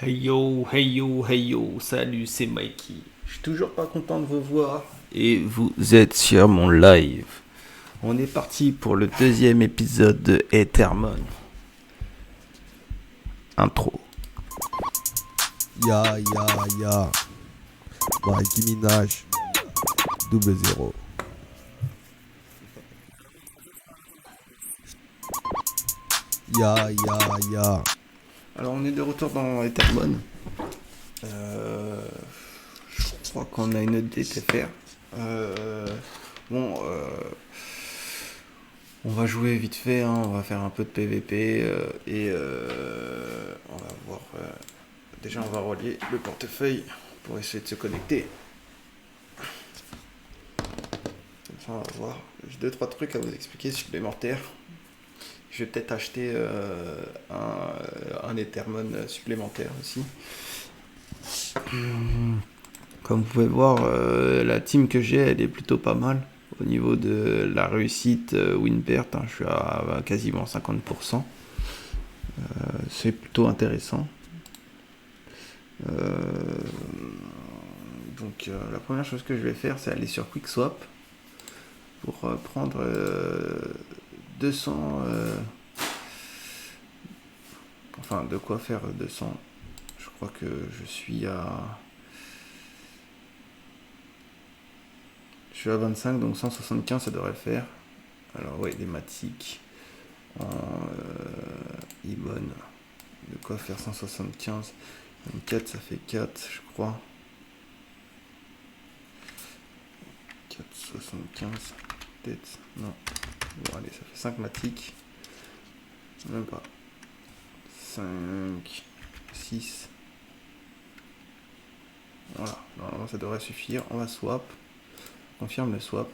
Hey yo, hey yo, salut, c'est Mikey. Je suis toujours pas content de vous voir. Et vous êtes sur mon live. On est parti pour le deuxième épisode de Ethermon. Intro. Ya, ya, ya. Nicki Minaj. Double zéro. Ya, ya, ya. Alors on est de retour dans Ethermon. Je crois qu'on a une update à faire. Bon, on va jouer vite fait, hein, on va faire un peu de PVP et on va voir. Déjà, on va relier le portefeuille pour essayer de se connecter. Comme ça, on va voir. J'ai deux trois trucs à vous expliquer supplémentaires. Je vais peut-être acheter un Ethermon supplémentaire aussi. Comme vous pouvez voir, la team que j'ai, elle est plutôt pas mal. Au niveau de la réussite win-perte, hein, je suis à quasiment 50%. C'est plutôt intéressant. Euh, donc la première chose que je vais faire, c'est aller sur QuickSwap pour prendre 200... enfin, de quoi faire 200. Je crois que je suis à... Je suis à 25, donc 175, ça devrait le faire. Alors ouais, des Matic en Ibon. De quoi faire 175. 4, ça fait 4, je crois. 4,75. Peut-être. Non. Bon, allez, ça fait 5 Matic. Même pas. 5, 6. Voilà. Normalement, ça devrait suffire. On va swap. On confirme le swap.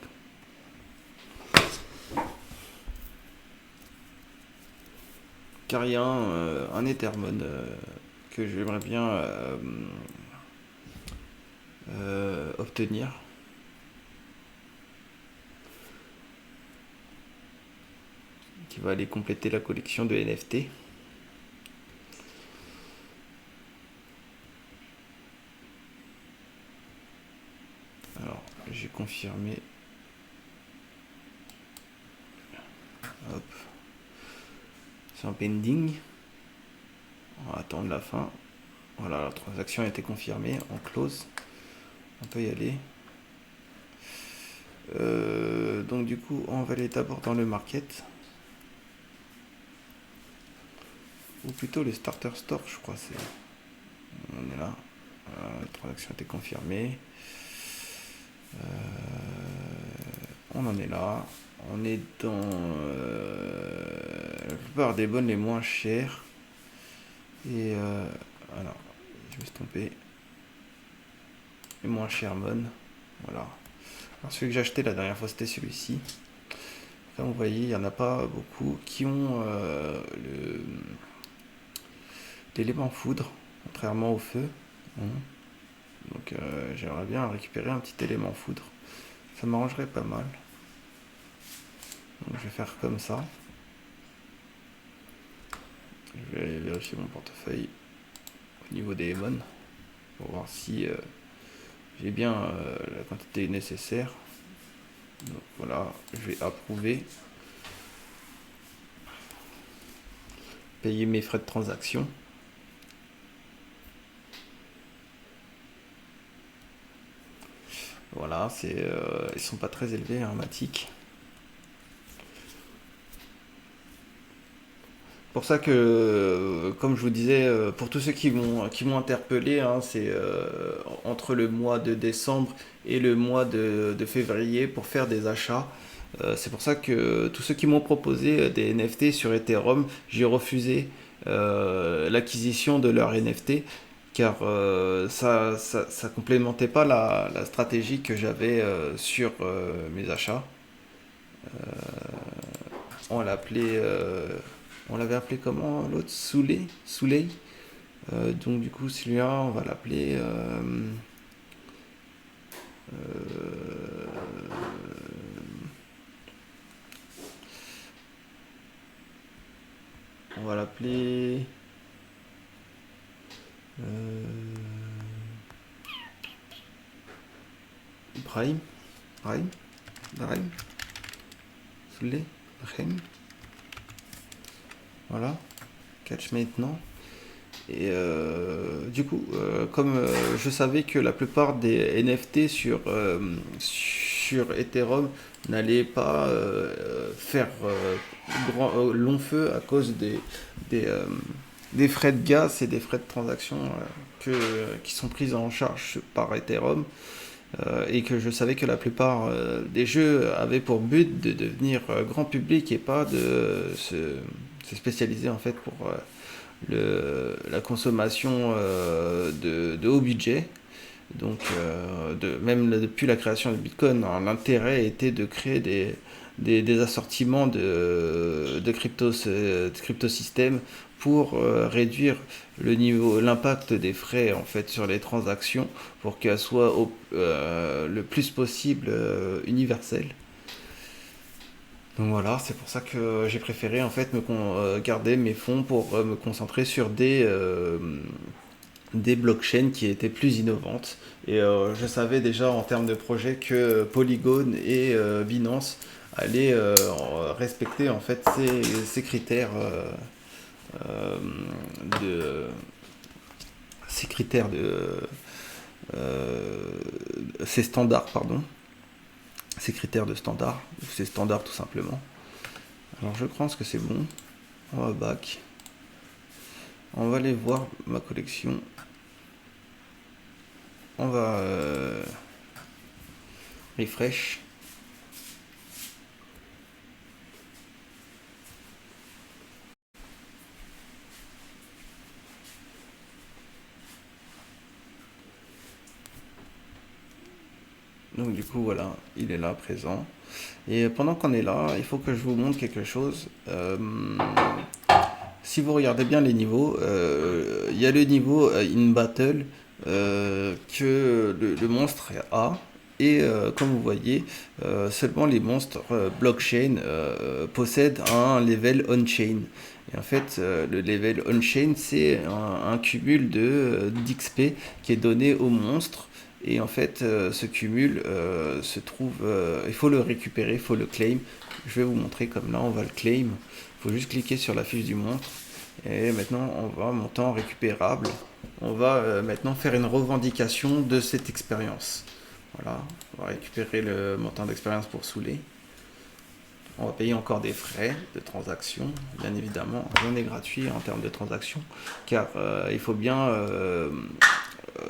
Car il y a un Ethermon que j'aimerais bien obtenir. Qui va aller compléter la collection de NFT. Alors, j'ai confirmé. Hop. C'est un pending. On va attendre la fin. Voilà, la transaction a été confirmée. On close. On peut y aller. Donc du coup, on va aller d'abord dans le market. Ou plutôt le starter store, je crois. On est là. La transaction a été confirmée. On en est là. On est dans la plupart des bonnes les moins chères. Et alors, je me suis trompé. Les moins chères bonnes. Voilà. Alors celui que j'ai acheté la dernière fois c'était celui-ci. Comme vous voyez, il n'y en a pas beaucoup qui ont l'élément foudre, contrairement au feu. Donc j'aimerais bien récupérer un petit élément foudre. Ça m'arrangerait pas mal. Donc je vais faire comme ça. Je vais aller vérifier mon portefeuille au niveau des bonnes pour voir si j'ai bien la quantité nécessaire. Donc voilà, je vais approuver. Payer mes frais de transaction. Voilà, ils sont pas très élevés, hein, Matic. Pour ça que, comme je vous disais, pour tous ceux qui m'ont interpellé, hein, c'est entre le mois de décembre et le mois de février pour faire des achats. C'est pour ça que tous ceux qui m'ont proposé des NFT sur Ethereum, j'ai refusé l'acquisition de leur NFT car ça complémentait pas la stratégie que j'avais sur mes achats. On l'appelait, on l'avait appelé comment l'autre? Souley. Donc du coup celui-là on va l'appeler euh, on va l'appeler Euh, Brahim, Brahim, Brahim, Souley, Brahim. Voilà, catch maintenant. Et du coup, comme je savais que la plupart des NFT sur Ethereum n'allaient pas faire long feu à cause des, euh, des frais de gaz et des frais de transaction qui sont pris en charge par Ethereum, et que je savais que la plupart des jeux avaient pour but de devenir grand public et pas de se spécialiser en fait pour la consommation de haut budget. Donc, même depuis la création de Bitcoin, hein, l'intérêt était de créer des assortiments de cryptosystèmes pour réduire l'impact des frais en fait sur les transactions, pour qu'elles soient le plus possible universelles. Donc voilà, c'est pour ça que j'ai préféré en fait garder mes fonds pour me concentrer sur des blockchains qui étaient plus innovantes. Et je savais déjà en termes de projet que Polygon et Binance allaient respecter en fait ces critères euh, de ces critères de euh, ces standards, pardon, ces critères de standard, ou ces standards tout simplement. Alors je pense que c'est bon. On va back. On va aller voir ma collection. On va refresh. Donc du coup voilà, il est là présent. Et pendant qu'on est là, il faut que je vous montre quelque chose. Si vous regardez bien les niveaux, il y a le niveau in battle que le monstre a. Et comme vous voyez, seulement les monstres blockchain possèdent un level on-chain. Et en fait, le level on-chain, c'est un cumul d'XP qui est donné aux monstres. Et en fait, ce cumul se trouve... il faut le récupérer, il faut le claim. Je vais vous montrer comme là, on va le claim. Il faut juste cliquer sur la fiche du monstre. Et maintenant, on va monter en récupérable. On va maintenant faire une revendication de cette expérience. Voilà, on va récupérer le montant d'expérience pour Soulé. On va payer encore des frais de transaction, bien évidemment. Rien n'est gratuit en termes de transaction, car il faut bien...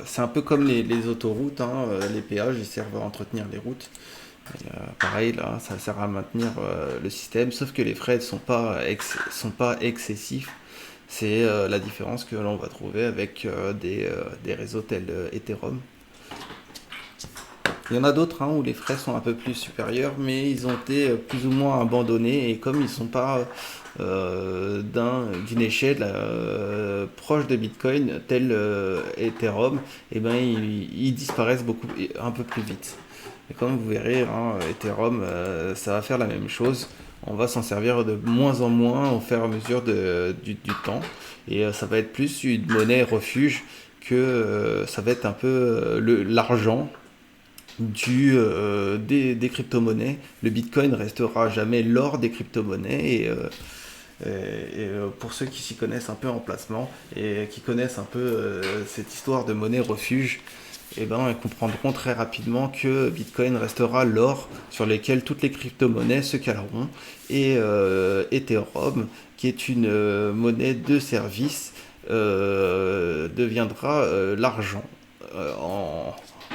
c'est un peu comme les autoroutes, hein, les péages, ils servent à entretenir les routes. Et, pareil, là, ça sert à maintenir le système, sauf que les frais ne sont pas excessifs. C'est la différence que l'on va trouver avec des réseaux tels Ethereum. Il y en a d'autres où les frais sont un peu plus supérieurs, mais ils ont été plus ou moins abandonnés. Et comme ils ne sont pas d'une échelle proche de Bitcoin, tel Ethereum, et ben, ils disparaissent un peu plus vite. Et comme vous verrez, Ethereum, ça va faire la même chose. On va s'en servir de moins en moins au fur et à mesure du temps. Et ça va être plus une monnaie refuge que ça va être un peu l'argent des crypto-monnaies. Le Bitcoin restera jamais l'or des crypto-monnaies. Pour ceux qui s'y connaissent un peu en placement et qui connaissent un peu cette histoire de monnaie refuge, eh ben, ils comprendront très rapidement que Bitcoin restera l'or sur lequel toutes les crypto-monnaies se caleront. Et Ethereum, qui est une monnaie de service, deviendra l'argent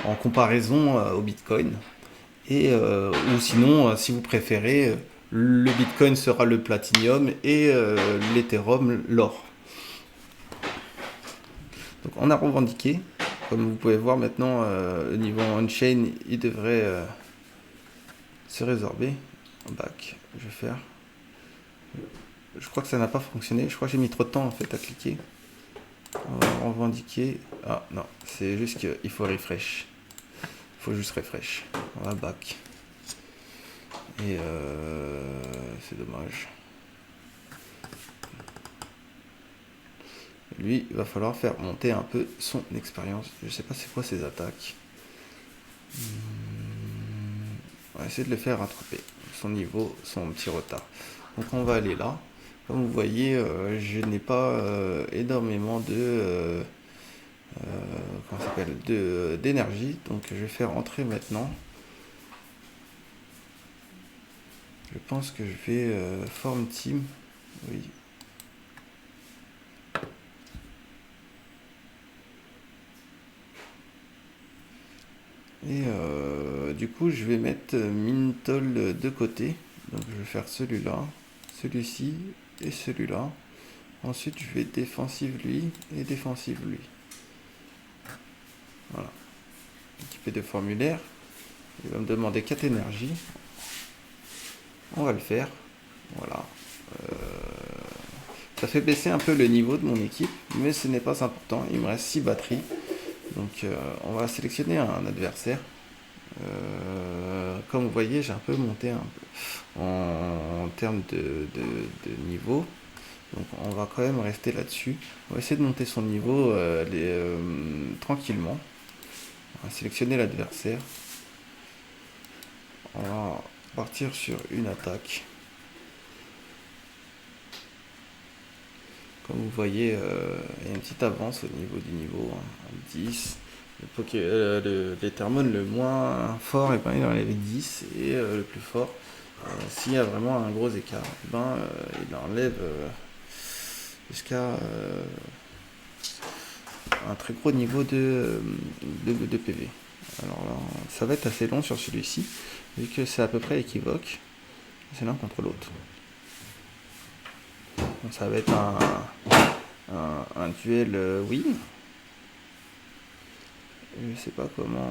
en comparaison au Bitcoin. Et, ou sinon, si vous préférez, le Bitcoin sera le platinium et l'Ethereum l'or. Donc on a revendiqué. Comme vous pouvez voir maintenant, le niveau on-chain, il devrait se résorber. Back, je vais faire. Je crois que ça n'a pas fonctionné. Je crois que j'ai mis trop de temps en fait à cliquer. On va revendiquer. Ah non, c'est juste qu'il faut refresh. Il faut juste refresh. On va back. Et c'est dommage. lui, il va falloir faire monter un peu son expérience. Je sais pas c'est quoi ses attaques. On va essayer de le faire rattraper. Son niveau, son petit retard. Donc on va aller là. Comme vous voyez, je n'ai pas énormément comment ça s'appelle, d'énergie. Donc je vais faire entrer maintenant. Je pense que je vais form team. Oui. Et du coup, je vais mettre Mintol de côté. Donc je vais faire celui-là, celui-ci et celui-là. Ensuite, je vais défensive lui et défensive lui. Voilà. Équipé de formulaire. Il va me demander 4 énergies. On va le faire. Voilà. Ça fait baisser un peu le niveau de mon équipe, mais ce n'est pas important. Il me reste 6 batteries. Donc on va sélectionner un adversaire. Comme vous voyez, j'ai un peu monté en termes de niveau. Donc on va quand même rester là-dessus. On va essayer de monter son niveau tranquillement. On va sélectionner l'adversaire. On va partir sur une attaque. Comme vous voyez, il y a une petite avance au niveau du niveau 10. L'Ethermon le moins fort, et ben, il enlève 10. Et le plus fort, s'il y a vraiment un gros écart, et ben, il enlève jusqu'à un très gros niveau de PV. Alors là, ça va être assez long sur celui-ci, vu que c'est à peu près équivoque. C'est l'un contre l'autre. Donc ça va être un duel win. Je sais pas comment.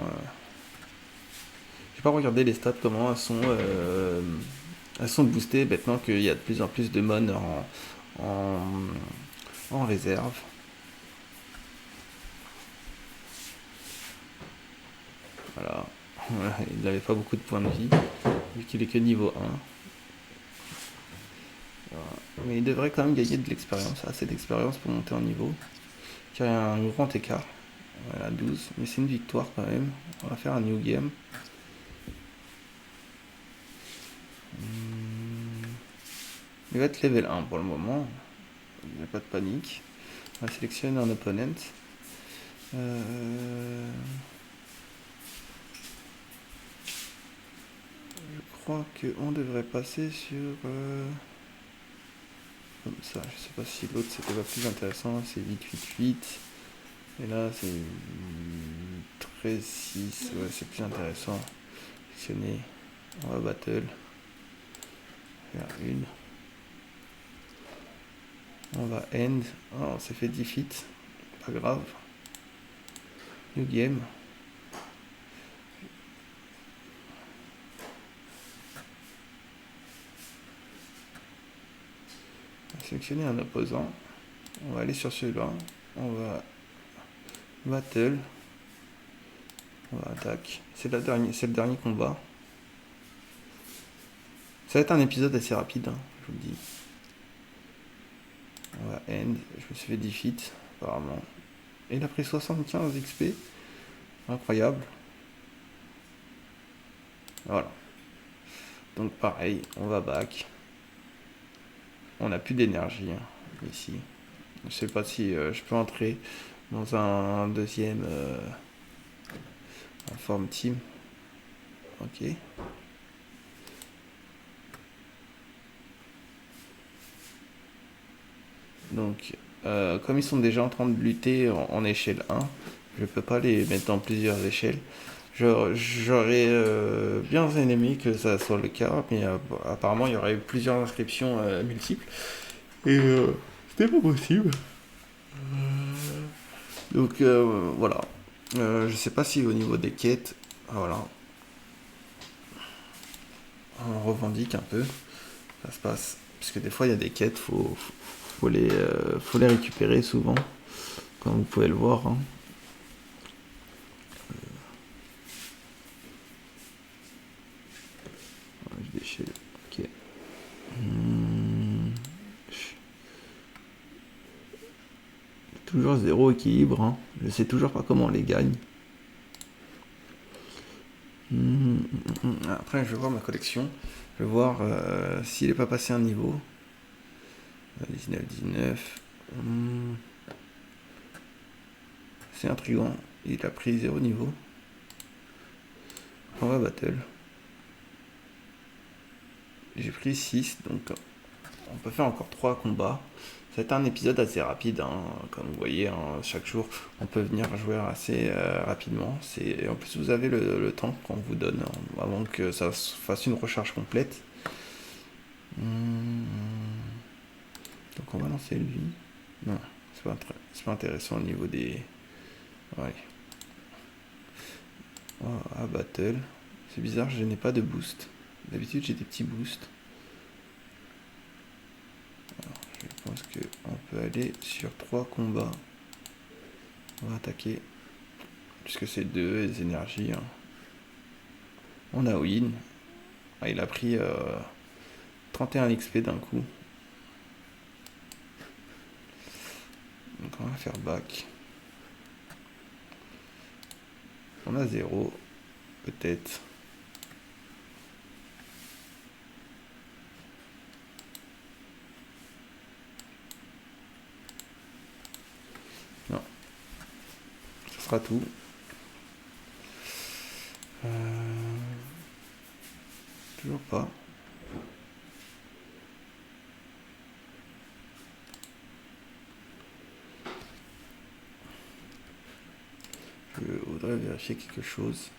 J'ai pas regardé les stats, comment elles sont boostées maintenant qu'il y a de plus en plus de mon en réserve. Voilà. Il n'avait pas beaucoup de points de vie, vu qu'il est que niveau 1. Voilà. Mais il devrait quand même gagner de l'expérience, assez d'expérience pour monter en niveau. Car il y a un grand écart. Voilà, 12. Mais c'est une victoire quand même. On va faire un new game. Il va être level 1 pour le moment. Il n'y a pas de panique. On va sélectionner un opponent. Je crois qu'on devrait passer sur... comme ça. Je sais pas si l'autre c'était pas plus intéressant. C'est 8-8-8. Et là c'est 13-6. Ouais, c'est plus intéressant. Sélectionner. On va battle. Faire une. On va end. Oh, on s'est fait defeat. Pas grave. New game. On va sélectionner un opposant. On va aller sur celui-là. On va battle. On va attaque. C'est le dernier combat. Ça va être un épisode assez rapide, hein, je vous le dis. On va end. Je me suis fait defeat, apparemment. Et il a pris 75 XP. Incroyable. Voilà. Donc pareil, on va back. On n'a plus d'énergie hein, ici. Je sais pas si je peux entrer dans un deuxième form team. Ok. Donc, comme ils sont déjà en train de lutter en échelle 1, je peux pas les mettre dans plusieurs échelles. J'aurais bien aimé que ça soit le cas, mais apparemment il y aurait eu plusieurs inscriptions multiples. Et c'était pas possible. Donc voilà. Je sais pas si au niveau des quêtes, voilà, on revendique un peu. Ça se passe. Parce que des fois il y a des quêtes, faut les récupérer souvent. Comme vous pouvez le voir. Hein. Je déchire. Ok. Toujours zéro équilibre, hein. Je sais toujours pas comment on les gagne. Après, je vais voir ma collection. Je vais voir s'il n'est pas passé un niveau. 19, 19. C'est intriguant. Il a pris 0 niveau. On va battle. J'ai pris 6, donc on peut faire encore 3 combats. C'est un épisode assez rapide, hein. Comme vous voyez, hein, chaque jour on peut venir jouer assez rapidement. En plus vous avez le temps qu'on vous donne hein, avant que ça fasse une recharge complète. Donc on va lancer lui. Non, c'est pas intéressant au niveau des... Ouais. Oh, battle. C'est bizarre, je n'ai pas de boost. D'habitude j'ai des petits boosts. Alors, je pense qu'on peut aller sur 3 combats. On va attaquer. Puisque c'est 2 les énergies. Hein. On a win. Ah, il a pris 31 XP d'un coup. Donc on va faire back. On a 0. Peut-être. Non. Ce sera tout. Toujours pas. Je voudrais vérifier quelque chose.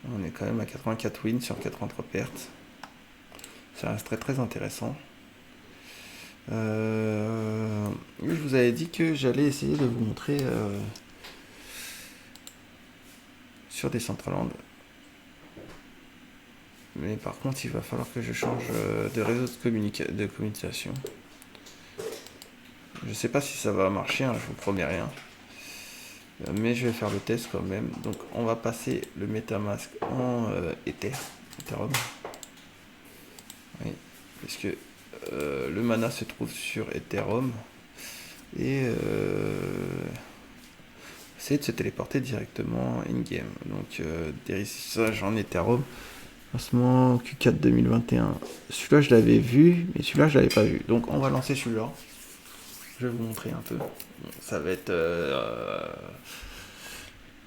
On est quand même à 84 wins sur 83 pertes. Ça reste très très intéressant. Je vous avais dit que j'allais essayer de vous montrer sur Decentraland. Mais par contre, il va falloir que je change de réseau de communication. Je sais pas si ça va marcher, hein, je vous promets rien. Mais je vais faire le test quand même. Donc on va passer le MetaMask en Ethereum. Oui, puisque le mana se trouve sur Ethereum. Et essayer de se téléporter directement in-game. Donc dérissages en Ethereum. Lancement Q4 2021. Celui-là je l'avais vu, mais celui-là je l'avais pas vu. Donc on va lancer celui-là. Je vais vous montrer un peu. Ça va être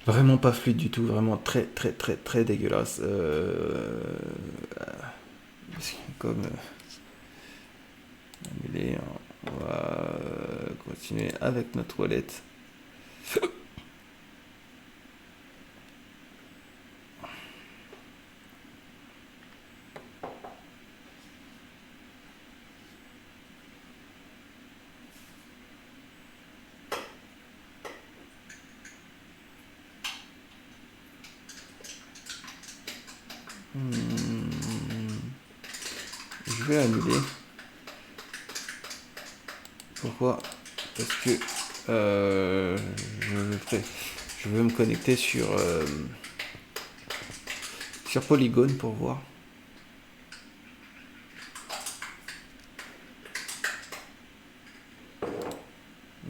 vraiment pas fluide du tout, vraiment très très très très dégueulasse. Comme annuler, on va continuer avec notre wallet. Je vais annuler. Pourquoi? Parce que je veux me connecter sur Polygon pour voir.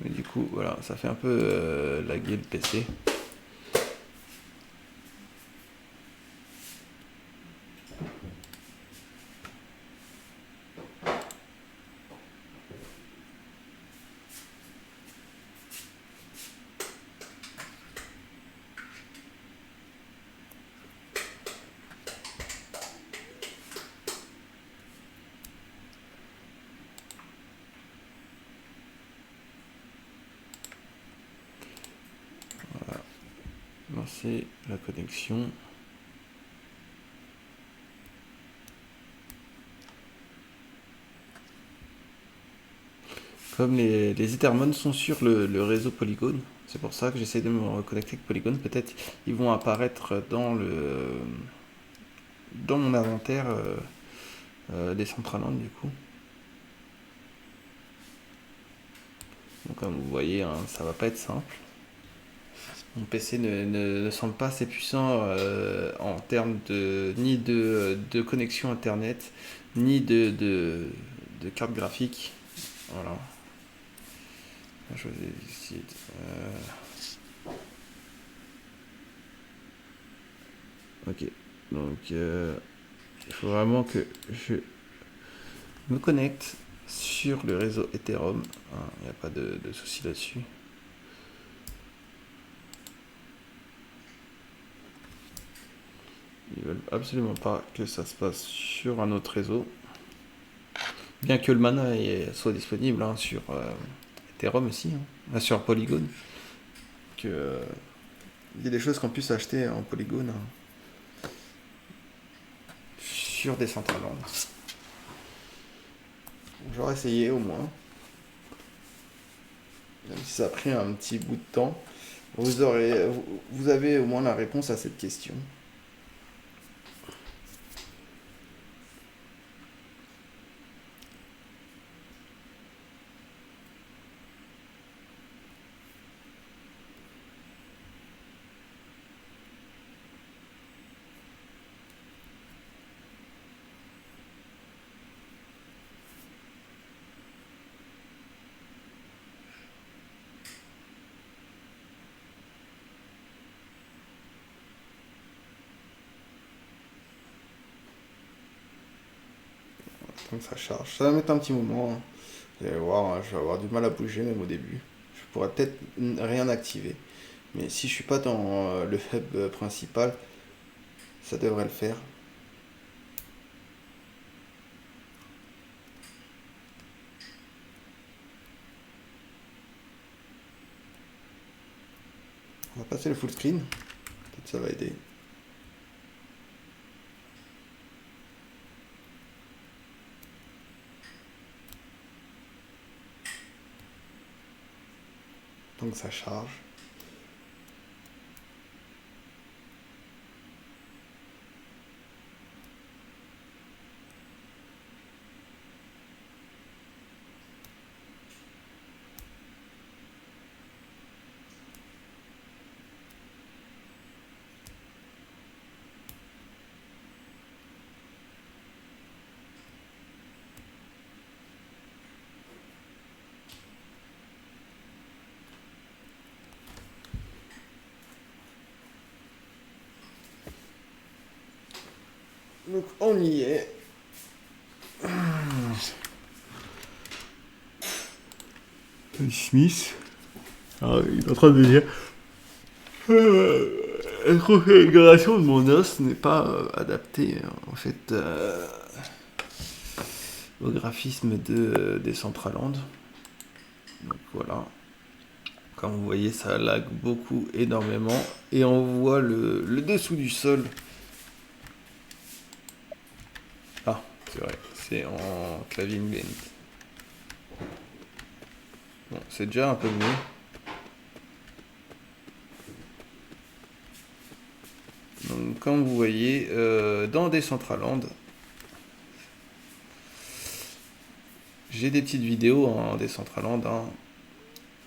Mais du coup, voilà, ça fait un peu laguer le PC. Lancer la connexion. Comme les Ethermon sont sur le réseau Polygon, c'est pour ça que j'essaie de me reconnecter avec Polygon. Peut-être ils vont apparaître dans mon inventaire Decentraland du coup. Donc comme vous voyez, hein, ça va pas être simple. Mon PC ne semble pas assez puissant en termes ni de connexion internet, ni de carte graphique. Voilà. Je vais essayer Ok. Donc, il faut vraiment que je me connecte sur le réseau Ethereum. Il n'y a pas de souci là-dessus. Ils veulent absolument pas que ça se passe sur un autre réseau. Bien que le mana soit disponible sur Ethereum aussi, sur Polygon. Il y a des choses qu'on puisse acheter en Polygon sur Decentraland. J'aurais essayé au moins. Même si ça a pris un petit bout de temps. Vous avez au moins la réponse à cette question. Donc ça charge. Ça va mettre un petit moment. Vous allez voir, je vais avoir du mal à bouger même au début. Je pourrais peut-être rien activer. Mais si je suis pas dans le hub principal, ça devrait le faire. On va passer le full screen. Peut-être ça va aider. Donc ça charge. Donc on y est. Smith. Il est en train de me dire. La configuration de mon os n'est pas adaptée en fait au graphisme des Decentraland. Donc voilà. Comme vous voyez, ça lag beaucoup, énormément. Et on voit le dessous du sol. Ah, c'est vrai, c'est en clavier Blend. Bon, c'est déjà un peu mieux. Donc, comme vous voyez, dans Decentraland, j'ai des petites vidéos en Decentraland.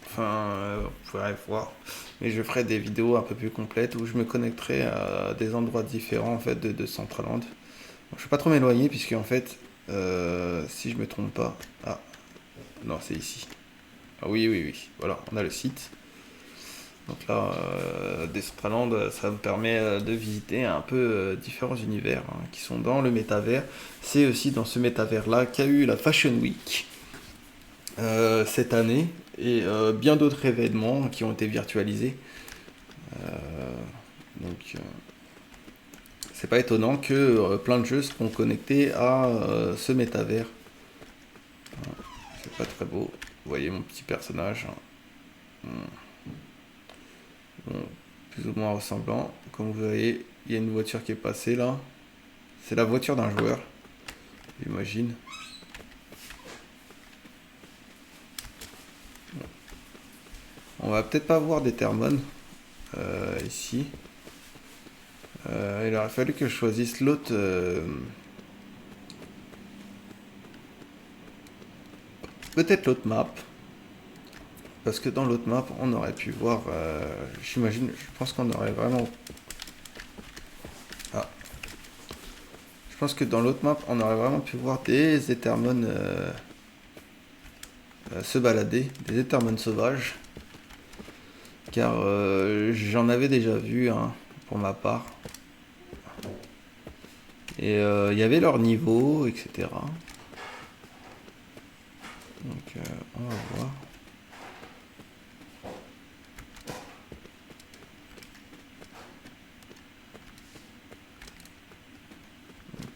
Enfin, vous pourrez voir. Mais je ferai des vidéos un peu plus complètes où je me connecterai à des endroits différents en fait de Decentraland. Bon, je ne vais pas trop m'éloigner puisque en fait, si je me trompe pas... Ah, non, c'est ici. Ah oui, oui, oui. Voilà, on a le site. Donc là, Decentraland, ça me permet de visiter un peu différents univers qui sont dans le métavers. C'est aussi dans ce métavers-là qu'a eu la Fashion Week cette année et bien d'autres événements qui ont été virtualisés. Donc, c'est pas étonnant que plein de jeux seront connectés à ce métavers. C'est pas très beau. Vous voyez mon petit personnage. Bon, plus ou moins ressemblant. Comme vous voyez, il y a une voiture qui est passée là. C'est la voiture d'un joueur, j'imagine. Bon. On va peut-être pas voir des thermones ici. Il aurait fallu que je choisisse l'autre. Peut-être l'autre map. Parce que dans l'autre map, on aurait pu voir, j'imagine, je pense qu'on aurait vraiment... Ah. Je pense que dans l'autre map, on aurait vraiment pu voir des Ethermon se balader, des Ethermon sauvages. Car j'en avais déjà vu, hein, pour ma part. Et il y avait leur niveau, etc. Donc on va voir.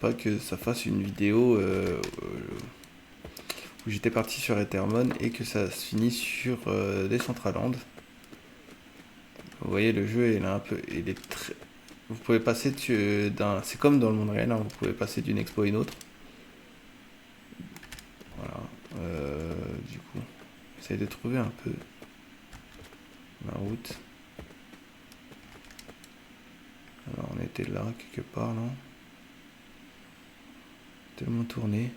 Pas que ça fasse une vidéo où j'étais parti sur Ethermon et que ça se finisse sur Decentraland. Vous voyez, le jeu il est un peu, il est très... Vous pouvez passer d'un, c'est comme dans le monde réel, hein, vous pouvez passer d'une expo à une autre. Voilà. Du coup, j'essaie de trouver un peu ma route. Alors on était là quelque part, non? Tellement tourné.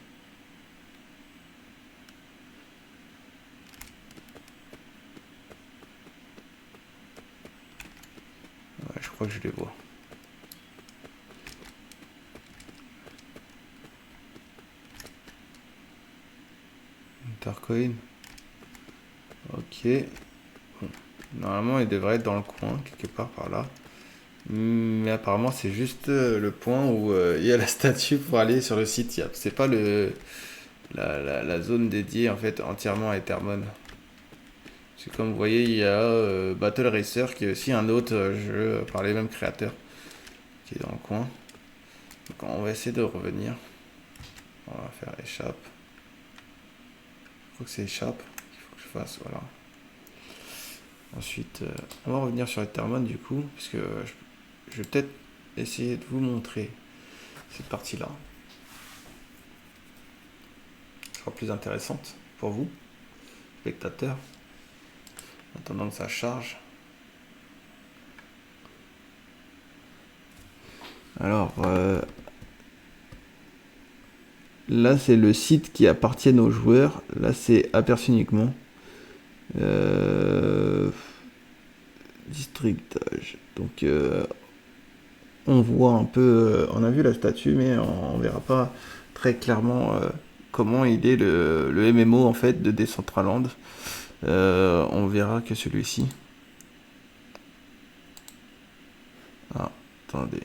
Ouais, je crois que je les vois. Intercoin. Ok. Bon. Normalement, il devrait être dans le coin, quelque part par là. Mais apparemment, c'est juste le point où il y a la statue pour aller sur le site. C'est pas la zone dédiée en fait entièrement à Ethermon. C'est comme vous voyez, il y a Battle Racer qui est aussi un autre jeu par les mêmes créateurs qui est dans le coin. Donc on va essayer de revenir. On va faire échappe. Je crois que c'est échappe qu'il faut que je fasse, voilà. Ensuite, on va revenir sur Ethermon du coup, puisque je vais peut-être essayer de vous montrer cette partie-là. Ce sera plus intéressante pour vous, spectateurs. En attendant que ça charge. Alors, là c'est le site qui appartient aux joueurs. Là c'est aperçu uniquement. Districtage. Donc on voit un peu, on a vu la statue, mais on verra pas très clairement comment il est le MMO en fait de Decentraland. On verra que celui-ci. Ah, attendez.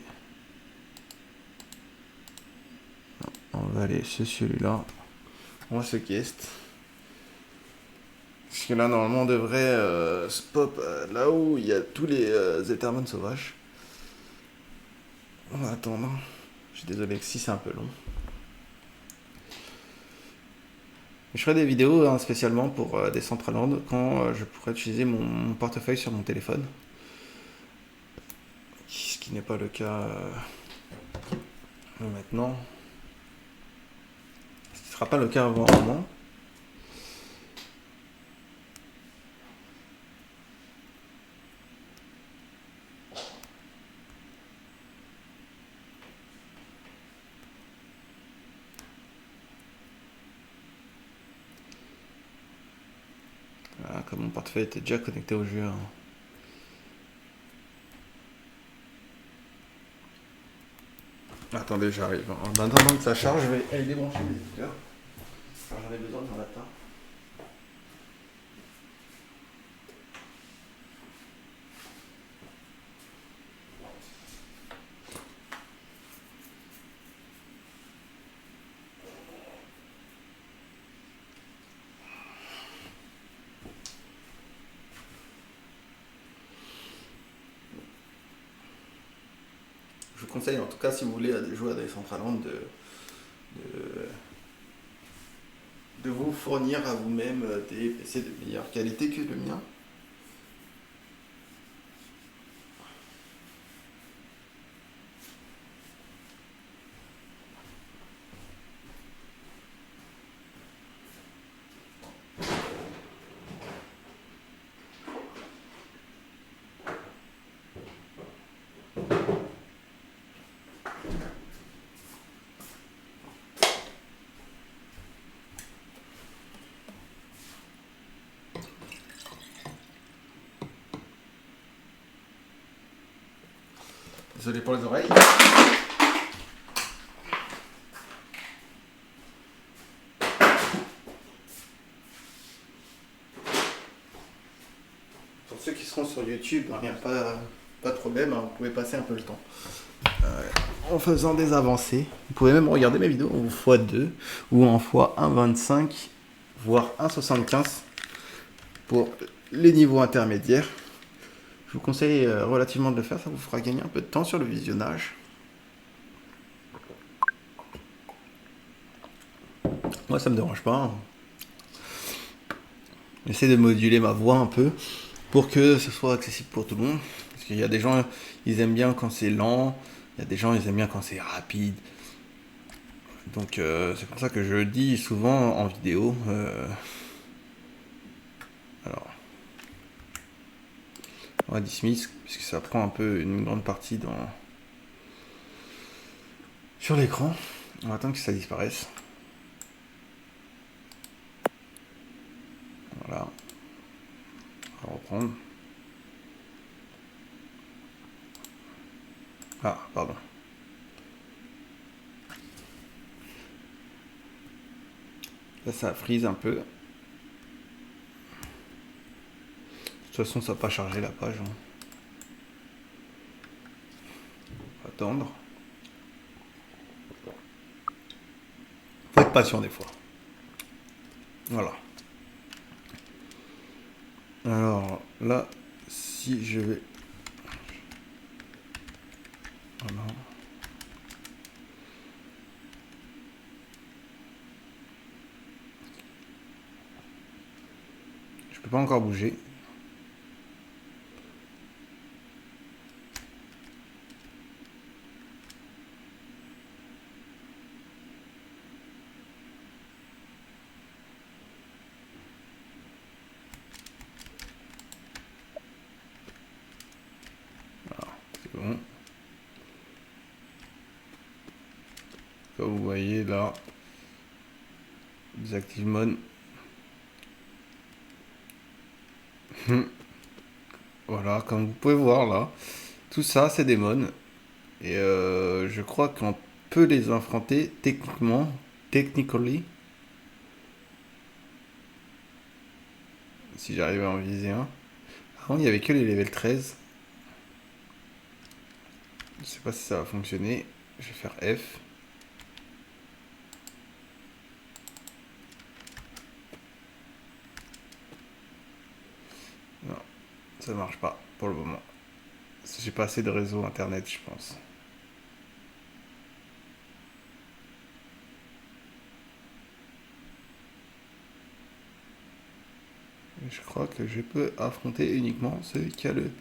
On va aller sur celui-là. On va se guest. Parce que là, normalement, on devrait se pop là où il y a tous les Ethermon sauvages. On va attendre. Je suis désolé que si c'est un peu long. Je ferai des vidéos hein, spécialement pour Decentraland quand je pourrai utiliser mon portefeuille sur mon téléphone. Ce qui n'est pas le cas maintenant. Ce qui ne sera pas le cas avant un moment. Voilà, comme mon portefeuille était déjà connecté au jeu. Hein. Attendez, j'arrive. En attendant que ça charge, je vais aller débrancher mes écouteurs. Alors, j'en ai besoin de matin. Je vous conseille en tout cas si vous voulez jouer à Decentraland de vous fournir à vous-même des PC de meilleure qualité que le mien. Désolé pour les oreilles. Pour ceux qui seront sur YouTube, il n'y a pas de problème, hein, vous pouvez passer un peu le temps. En faisant des avancées, vous pouvez même regarder mes vidéos en x2 ou en x1.25, voire 1.75 pour les niveaux intermédiaires. Je vous conseille relativement de le faire, ça vous fera gagner un peu de temps sur le visionnage. Moi, ça me dérange pas, hein. J'essaie de moduler ma voix un peu pour que ce soit accessible pour tout le monde. Parce qu'il y a des gens, ils aiment bien quand c'est lent. Il y a des gens, ils aiment bien quand c'est rapide. Donc c'est pour ça que je le dis souvent en vidéo. Alors, on va dismiss, puisque ça prend un peu une grande partie sur l'écran. On va attendre que ça disparaisse. Voilà. On va reprendre. Ah, pardon. Là, ça freeze un peu. De toute façon, ça n'a pas chargé la page, hein. On va attendre. Faut être patient des fois. Voilà. Alors là, si je vais... Voilà. Je peux pas encore bouger. Voilà, c'est bon. Comme vous voyez là, désactive mode. Voilà, comme vous pouvez voir là, tout ça c'est des modes. Et je crois qu'on peut les affronter techniquement, technically. Si j'arrive à en viser un. Avant il n'y avait que les level 13. Je sais pas si ça va fonctionner. Je vais faire F. Non, ça marche pas pour le moment. J'ai pas assez de réseau internet, je pense. Et je crois que je peux affronter uniquement celui qui a le...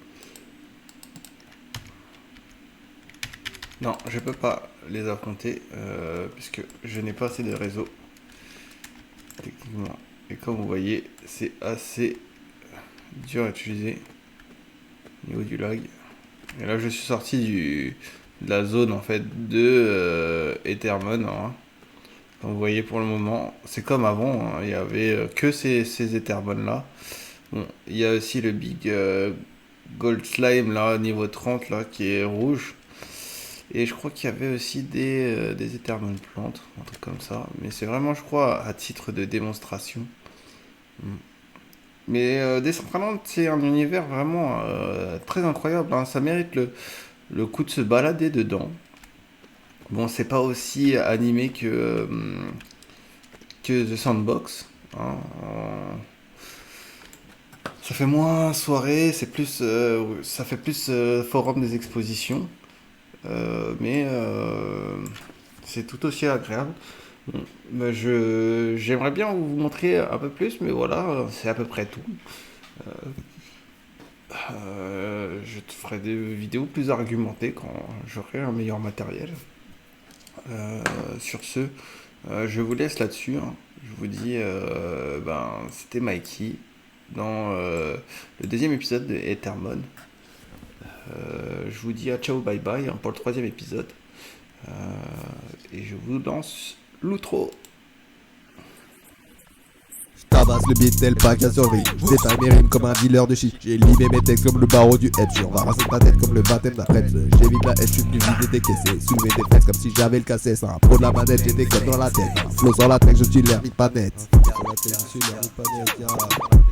Non, je peux pas les affronter puisque je n'ai pas assez de réseau. Techniquement. Et comme vous voyez, c'est assez dur à utiliser au niveau du lag. Et là, je suis sorti de la zone en fait de Ethermon, hein. Comme vous voyez pour le moment, c'est comme avant, hein. Il y avait que ces Ethermon là. Bon, il y a aussi le Big Gold Slime là, niveau 30 là, qui est rouge. Et je crois qu'il y avait aussi des Ethermon plantes, un truc comme ça. Mais c'est vraiment, je crois, à titre de démonstration. Mais Decentraland, c'est un univers vraiment très incroyable, hein. Ça mérite le coup de se balader dedans. Bon, c'est pas aussi animé que The Sandbox, hein. Ça fait moins soirée, c'est plus, ça fait plus forum des expositions. Mais c'est tout aussi agréable. Bon, bah, j'aimerais bien vous montrer un peu plus, mais voilà, c'est à peu près tout. Je te ferai des vidéos plus argumentées quand j'aurai un meilleur matériel. Sur ce, je vous laisse là-dessus, hein. Je vous dis, c'était Mikey dans le deuxième épisode de Ethermon. Je vous dis à ciao bye bye, hein, pour le troisième épisode. Et je vous lance l'outro. Ramasse le beat tel pas qu'à survie. J'détaille mes rimes comme un dealer de shit. J'ai limé mes textes comme le barreau du F. On va raser ta tête comme le baptême d'Après. J'évite la haine, j'suis venu vider des caissés. Soulever des fesses comme si j'avais le cassé. C'est un pro de la manette, j'ai des codes dans la tête. Un flow sur la tête, je suis l'air vite pas net. Sur la tête, je suis l'air vite pas net,